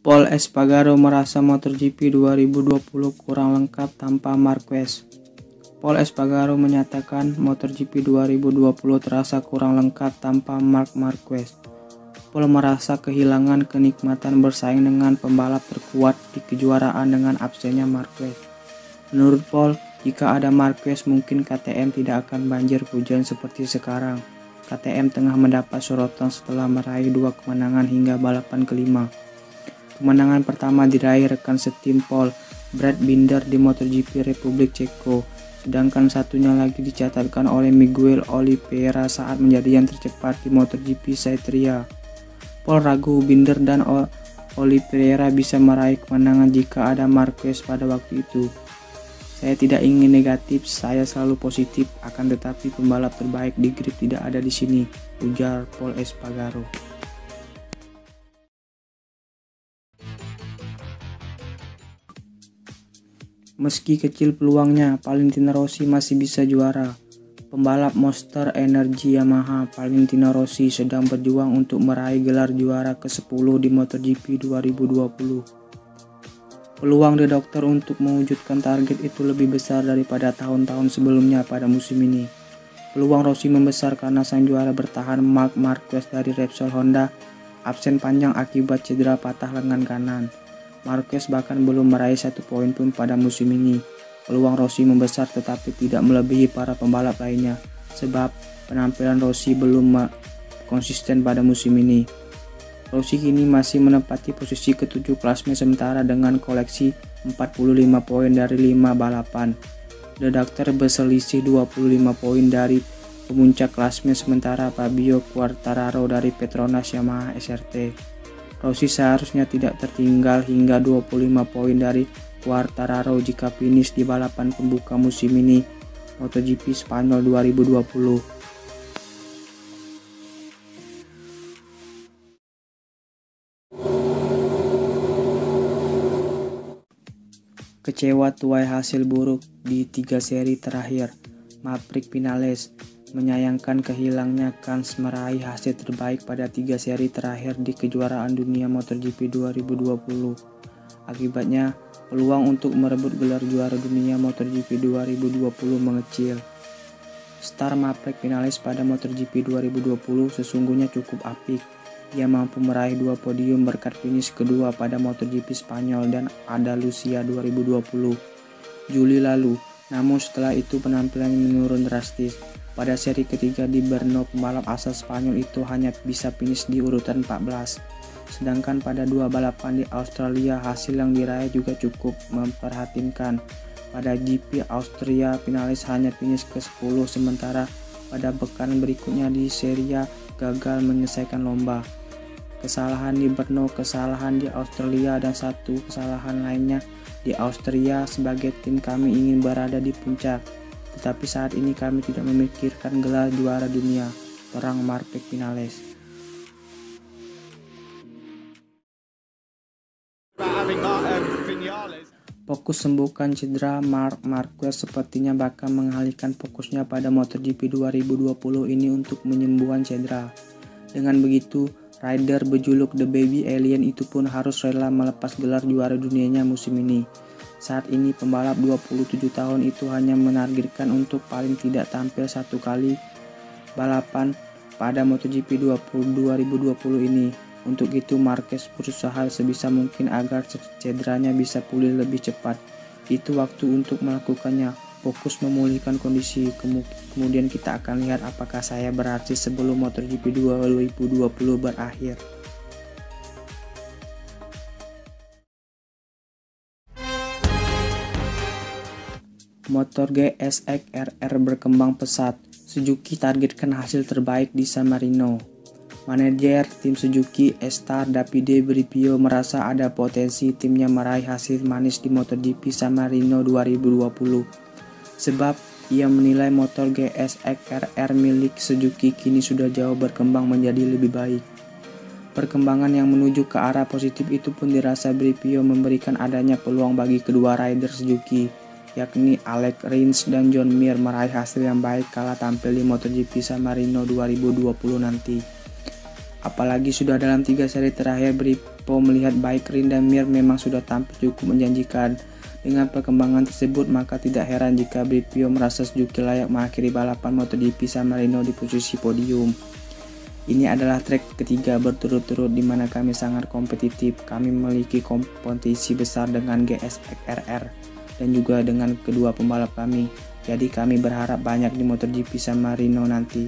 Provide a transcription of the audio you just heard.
Pol Espargaro merasa MotoGP 2020 kurang lengkap tanpa Marquez. Pol Espargaro menyatakan MotoGP 2020 terasa kurang lengkap tanpa Marc Marquez. Pol merasa kehilangan kenikmatan bersaing dengan pembalap terkuat di kejuaraan dengan absennya Marquez. Menurut Pol, jika ada Marquez mungkin KTM tidak akan banjir hujan seperti sekarang. KTM tengah mendapat sorotan setelah meraih 2 kemenangan hingga balapan kelima. Kemenangan pertama diraih rekan setim Pol, Brad Binder di MotoGP Republik Ceko, sedangkan satunya lagi dicatatkan oleh Miguel Oliveira saat menjadi yang tercepat di MotoGP Saitria. Pol ragu Binder dan Oliveira bisa meraih kemenangan jika ada Marquez pada waktu itu. Saya tidak ingin negatif, saya selalu positif, akan tetapi pembalap terbaik di grid tidak ada di sini, ujar Pol Espargaro. Meski kecil peluangnya, Valentino Rossi masih bisa juara. Pembalap Monster Energy Yamaha, Valentino Rossi sedang berjuang untuk meraih gelar juara ke-10 di MotoGP 2020. Peluang The Doctor untuk mewujudkan target itu lebih besar daripada tahun-tahun sebelumnya pada musim ini. Peluang Rossi membesar karena sang juara bertahan Marc Marquez dari Repsol Honda absen panjang akibat cedera patah lengan kanan. Marquez bahkan belum meraih 1 poin pun pada musim ini. Peluang Rossi membesar tetapi tidak melebihi para pembalap lainnya, sebab penampilan Rossi belum konsisten pada musim ini. Rossi kini masih menempati posisi ke-7 klasmen sementara dengan koleksi 45 poin dari 5 balapan. The Doctor berselisih 25 poin dari pemuncak klasmen sementara Fabio Quartararo dari Petronas Yamaha SRT. Rossi seharusnya tidak tertinggal hingga 25 poin dari Quartararo jika finish di balapan pembuka musim ini MotoGP Spanyol 2020. Kecewa tuai hasil buruk di 3 seri terakhir, Maverick Viñales menyayangkan kehilangnya kans meraih hasil terbaik pada 3 seri terakhir di kejuaraan dunia MotoGP 2020. Akibatnya, peluang untuk merebut gelar juara dunia MotoGP 2020 mengecil. Star Maverick Viñales pada MotoGP 2020 sesungguhnya cukup apik. Ia mampu meraih 2 podium berkat finish kedua pada MotoGP Spanyol dan Andalusia 2020 Juli lalu. Namun setelah itu penampilannya menurun drastis. Pada seri ketiga di Brno, pembalap asal Spanyol itu hanya bisa finish di urutan 14. Sedangkan pada 2 balapan di Australia, hasil yang diraih juga cukup memprihatinkan. Pada GP Austria, Viñales hanya finish ke-10, sementara pada pekan berikutnya di Seria gagal menyelesaikan lomba. Kesalahan di Brno, kesalahan di Australia, dan satu kesalahan lainnya di Austria. Sebagai tim kami ingin berada di puncak. Tetapi saat ini kami tidak memikirkan gelar juara dunia, terang Maverick Viñales. Fokus sembuhkan cedera, Marc Marquez sepertinya bakal mengalihkan fokusnya pada MotoGP 2020 ini untuk menyembuhkan cedera. Dengan begitu, rider berjuluk The Baby Alien itu pun harus rela melepas gelar juara dunianya musim ini. Saat ini pembalap 27 tahun itu hanya menargetkan untuk paling tidak tampil 1 kali balapan pada MotoGP 2020 ini. Untuk itu Marquez berusaha sebisa mungkin agar cederanya bisa pulih lebih cepat. Itu waktu untuk melakukannya, fokus memulihkan kondisi. Kemudian kita akan lihat apakah saya berhasil sebelum MotoGP 2020 berakhir. Motor GSX RR berkembang pesat. Suzuki targetkan hasil terbaik di San Marino. Manajer tim Suzuki Star Davide Brivio merasa ada potensi timnya meraih hasil manis di MotoGP San Marino 2020. Sebab ia menilai motor GSX RR milik Suzuki kini sudah jauh berkembang menjadi lebih baik. Perkembangan yang menuju ke arah positif itu pun dirasa Brivio memberikan adanya peluang bagi kedua rider Suzuki, yakni Alex Rins dan John Mir meraih hasil yang baik kala tampil di MotoGP San Marino 2020 nanti. Apalagi sudah dalam 3 seri terakhir, Brivio melihat baik Rin dan Mir memang sudah tampil cukup menjanjikan. Dengan perkembangan tersebut, maka tidak heran jika Brivio merasa Suzuki layak mengakhiri balapan MotoGP San Marino di posisi podium. Ini adalah track ketiga berturut-turut di mana kami sangat kompetitif. Kami memiliki kompetisi besar dengan GSX-RR dan juga dengan kedua pembalap kami. Jadi kami berharap banyak di MotoGP San Marino nanti.